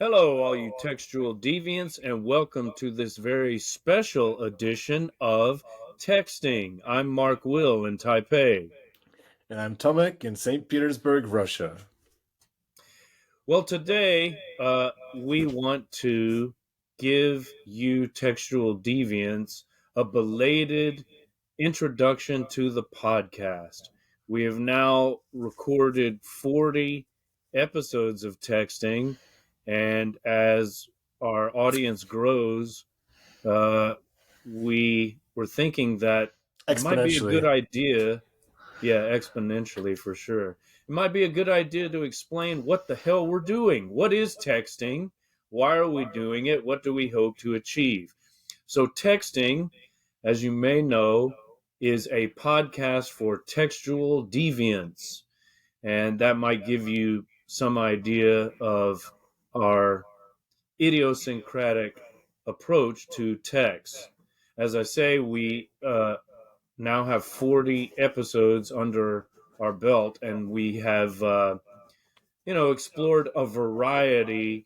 Hello, all you textual deviants, and welcome to this very special edition of Texting. I'm Mark Will in Taipei. And I'm Tomek in St. Petersburg, Russia. Well, today we want to give you textual deviants a belated introduction to the podcast. We have now recorded 40 episodes of texting, and as our audience grows, uh, we were thinking that it might be a good Exponentially. idea. Yeah, exponentially for sure. It might be a good idea to explain what the hell we're doing. What is texting? Why are we doing it? What do we hope to achieve? So, texting, as you may know, is a podcast for textual deviants. And that might give you some idea of our idiosyncratic approach to text. As I say, we now have 40 episodes under our belt, and we have, explored a variety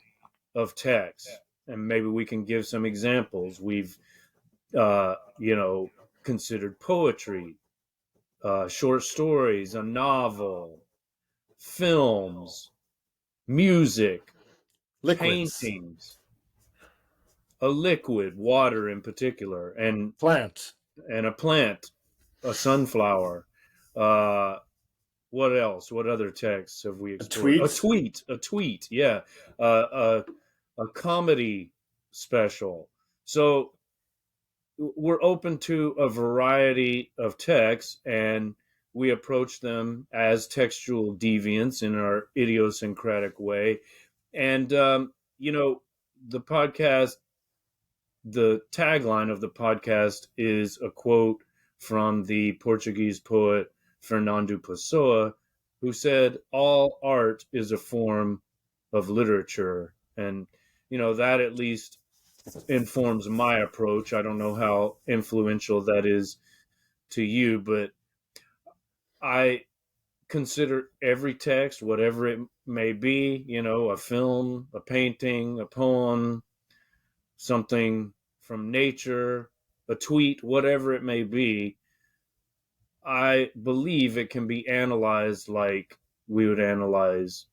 of texts. And maybe we can give some examples. We've, considered poetry, short stories, a novel, films, music, Liquids. paintings, a liquid, water in particular, Plant. and a plant, a sunflower. Uh, what else? What other texts have we A explored? tweet. A tweet, yeah. A comedy special. So we're open to a variety of texts, and we approach them as textual deviants in our idiosyncratic way. And, the podcast, the tagline of the podcast is a quote from the Portuguese poet Fernando Pessoa, who said, "All art is a form of literature." And, that at least informs my approach. I don't know how influential that is to you, but I consider every text, whatever it may be, a film, a painting, a poem, something from nature, a tweet, whatever it may be, I believe it can be analyzed like we would analyze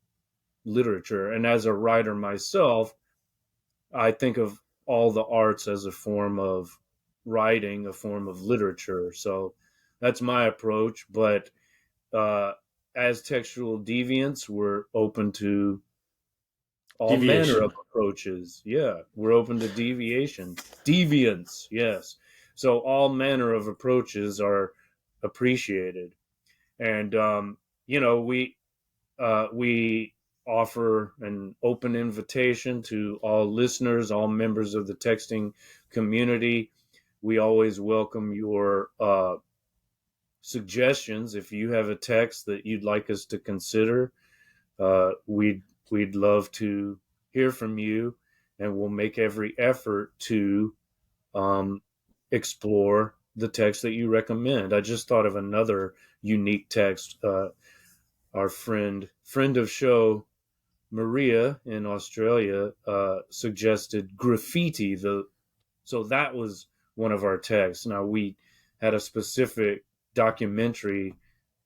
literature. And as a writer myself, I think of all the arts as a form of writing, a form of literature. So that's my approach. But uh, as textual deviants, we're open to all manner of Deviation. approaches. Yeah, we're open to deviation, deviance. Yes, so all manner of approaches are appreciated, and we offer an open invitation to all listeners, all members of the texting community. We always welcome your suggestions. If you have a text that you'd like us to consider, we'd love to hear from you, and we'll make every effort to um, explore the text that you recommend. I just thought of another unique text. Our friend of show Maria in Australia suggested graffiti. So that was one of our texts. Now we had a specific documentary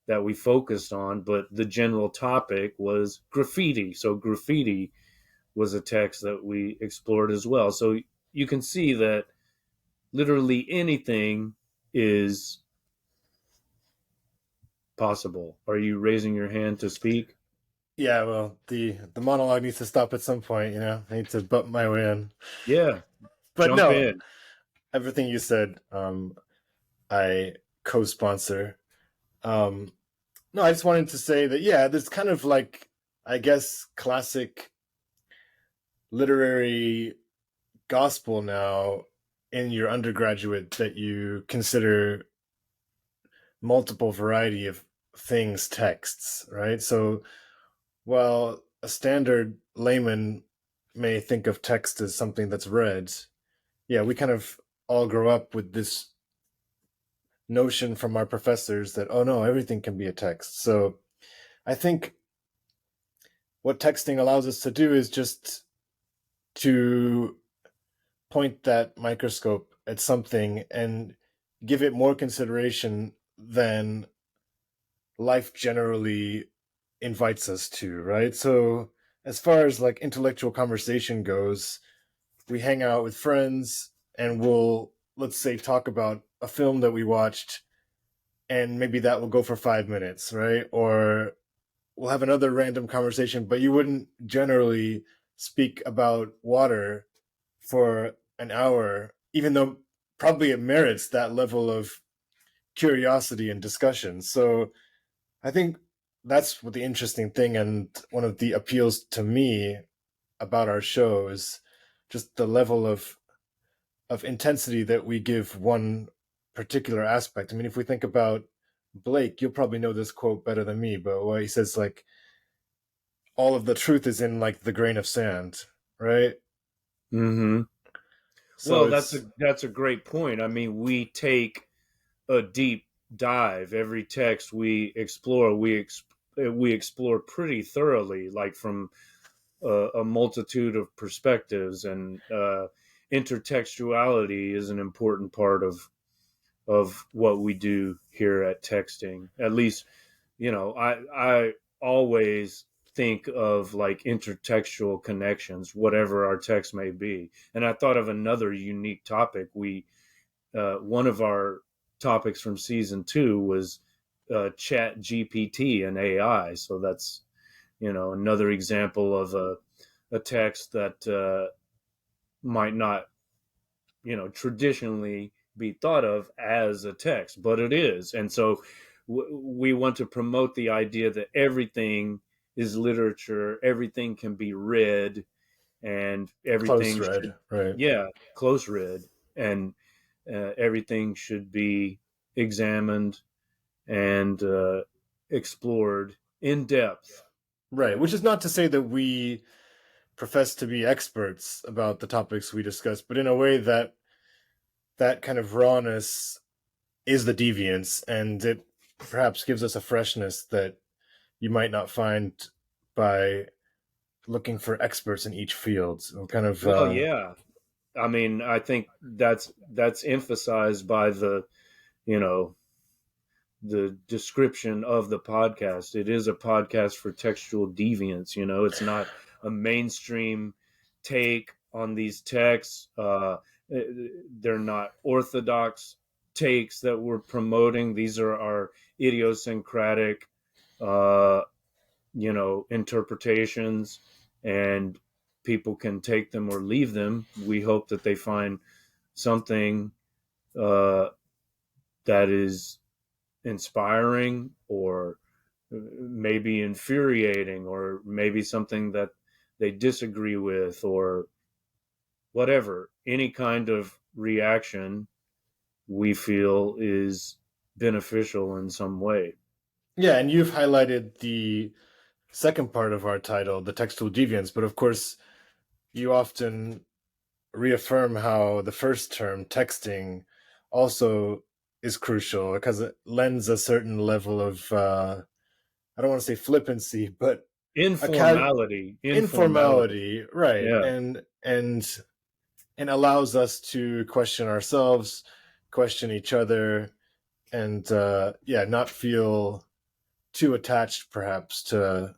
that we focused on, but the general topic was graffiti. So graffiti was a text that we explored as well. So you can see that literally anything is possible. Are you raising your hand to speak? Yeah, well, the monologue needs to stop at some point, I need to butt my way in. Yeah, But jump no, in. everything you said, I co-sponsor. No, I just wanted to say that, yeah, there's kind of like, I guess, classic literary gospel now in your undergraduate that you consider multiple variety of things texts, right? So while a standard layman may think of text as something that's read, yeah, we kind of all grow up with this notion from our professors that, oh no, everything can be a text. So I think what texting allows us to do is just to point that microscope at something and give it more consideration than life generally invites us to, right? So, as far as like intellectual conversation goes, we hang out with friends and we'll, let's say, talk about a film that we watched, and maybe that will go for 5 minutes, right? Or we'll have another random conversation, but you wouldn't generally speak about water for an hour, even though probably it merits that level of curiosity and discussion. So I think that's what the interesting thing and one of the appeals to me about our show is just the level of intensity that we give one particular aspect. I mean, if we think about Blake, you'll probably know this quote better than me, but what he says, like, all of the truth is in like the grain of sand, right? Mm-hmm. So Well, it's that's a great point. I mean, we take a deep dive. Every text we explore, we explore pretty thoroughly, like from a multitude of perspectives, and intertextuality is an important part of what we do here at texting. At least, I always think of like intertextual connections, whatever our text may be. And I thought of another unique topic. We One of our topics from season 2 was chat GPT and AI. So that's, another example of a text that might not, traditionally be thought of as a text, but it is. And so we want to promote the idea that everything is literature, everything can be read, and close everything should, read, right? yeah, close read, and everything should be examined and explored in depth. Right. Which is not to say that we profess to be experts about the topics we discuss, but in a way that that kind of rawness is the deviance, and it perhaps gives us a freshness that you might not find by looking for experts in each field. So kind of Well, yeah. I mean, I think that's emphasized by you know, the description of the podcast. It is a podcast for textual deviants. It's not a mainstream take on these texts. They're not orthodox takes that we're promoting. These are our idiosyncratic, uh, interpretations, and people can take them or leave them. We hope that they find something uh, that is inspiring, or maybe infuriating, or maybe something that they disagree with, or whatever. Any kind of reaction we feel is beneficial in some way. yeah, and you've highlighted the second part of our title, the textual deviance, but of course you often reaffirm how the first term, texting, also is crucial because it lends a certain level of I don't want to say flippancy, but a Informality. informality, right? Yeah. And allows us to question ourselves, question each other, and yeah, not feel too attached, perhaps, to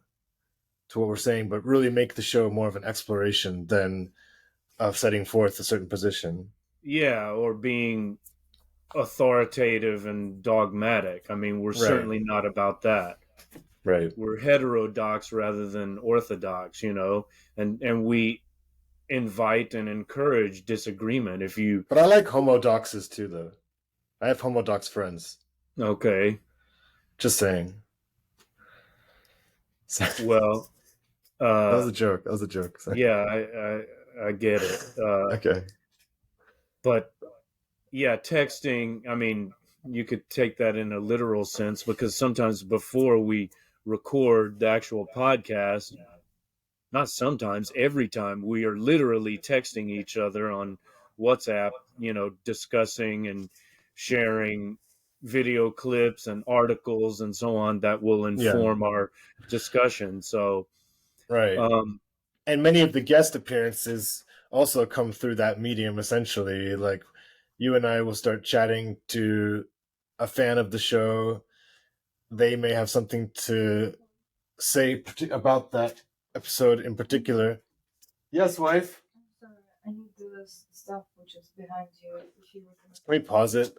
what we're saying, but really make the show more of an exploration than of setting forth a certain position. Yeah, or being authoritative and dogmatic. I mean, we're Right, certainly not about that. right. We're heterodox rather than orthodox, and we invite and encourage disagreement. If you But I like homodoxes too, though. I have homodox friends. Okay, Just saying. that well, was uh, a joke. That was a joke. yeah, I get it. Okay. But yeah, texting. I mean, you could take that in a literal sense, because sometimes before we record the actual podcast, not sometimes, every time, we are literally texting each other on WhatsApp, discussing and sharing video clips and articles and so on that will Yeah. inform our discussion. So, Right. um, And many of the guest appearances also come through that medium essentially. Like you and I will start chatting to a fan of the show. They may have something to say about that episode in particular. Yes, wife. I need the stuff which is behind you. If you can we pause it?